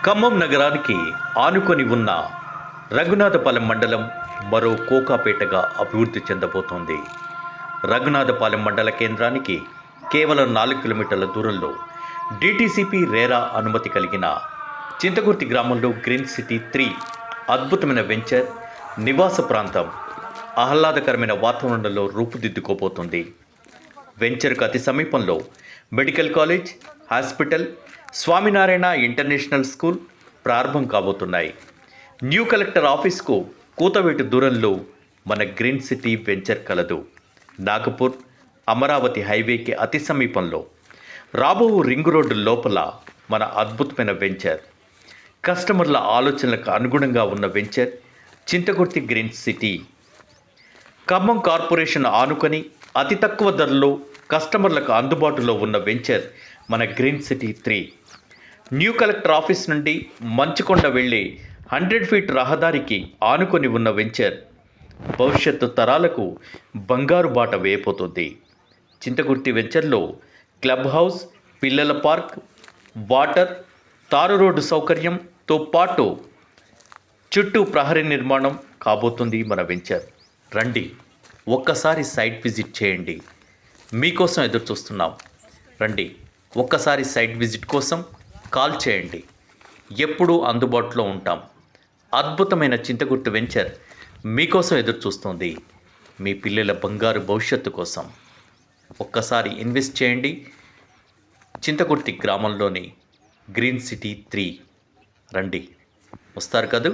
ఖమ్మం నగరానికి ఆనుకొని ఉన్న రఘునాథపాలెం మండలం మరో కోకాపేటగా అభివృద్ధి చెందబోతోంది. రఘునాథపాలెం మండల కేంద్రానికి కేవలం 4 కిలోమీటర్ల దూరంలో డిటిసిపి రేరా అనుమతి కలిగిన చింతకుర్తి గ్రామంలో గ్రీన్ సిటీ 3 అద్భుతమైన వెంచర్ నివాస ప్రాంతం ఆహ్లాదకరమైన వాతావరణంలో రూపుదిద్దుకోబోతుంది. వెంచర్కు అతి సమీపంలో medical college, hospital, Swaminarayan international school ప్రారంభం కాబోతున్నాయి. న్యూ కలెక్టర్ ఆఫీస్కు కూతవేటు దూరంలో మన గ్రీన్ సిటీ వెంచర్ కలదు. నాగపూర్ అమరావతి హైవేకి అతి సమీపంలో రాబో రింగ్ రోడ్డు లోపల మన అద్భుతమైన వెంచర్. కస్టమర్ల ఆలోచనలకు అనుగుణంగా ఉన్న venture Chintakurthi green city. Khammam corporation ఆనుకొని అతి తక్కువ ధరలో కస్టమర్లకు అందుబాటులో ఉన్న వెంచర్ మన green city 3. New collector office నుండి మంచుకొండ వెళ్ళే 100 ఫీట్ రహదారికి ఆనుకొని ఉన్న వెంచర్ భవిష్యత్తు తరాలకు బంగారు బాట వేయబోతుంది. చింతకుర్తి వెంచర్లో క్లబ్ హౌస్, పిల్లల పార్క్, వాటర్, తారు రోడ్డు సౌకర్యంతో పాటు చుట్టూ ప్రహరీ నిర్మాణం కాబోతుంది మన వెంచర్. రండి, ఒక్కసారి సైట్ విజిట్ చేయండి. మీకోసం ఎదురు చూస్తున్నాం. రండి, ఒక్కసారి సైట్ విజిట్ కోసం కాల్ చేయండి. ఎప్పుడూ అందుబాటులో ఉంటాం. అద్భుతమైన చింతకుర్తి వెంచర్ మీకోసం ఎదురు చూస్తుంది. మీ పిల్లల బంగారు భవిష్యత్తు కోసం ఒక్కసారి ఇన్వెస్ట్ చేయండి. చింతకుర్తి గ్రామంలోని గ్రీన్ సిటీ 3 రండి, వస్తారు కదూ.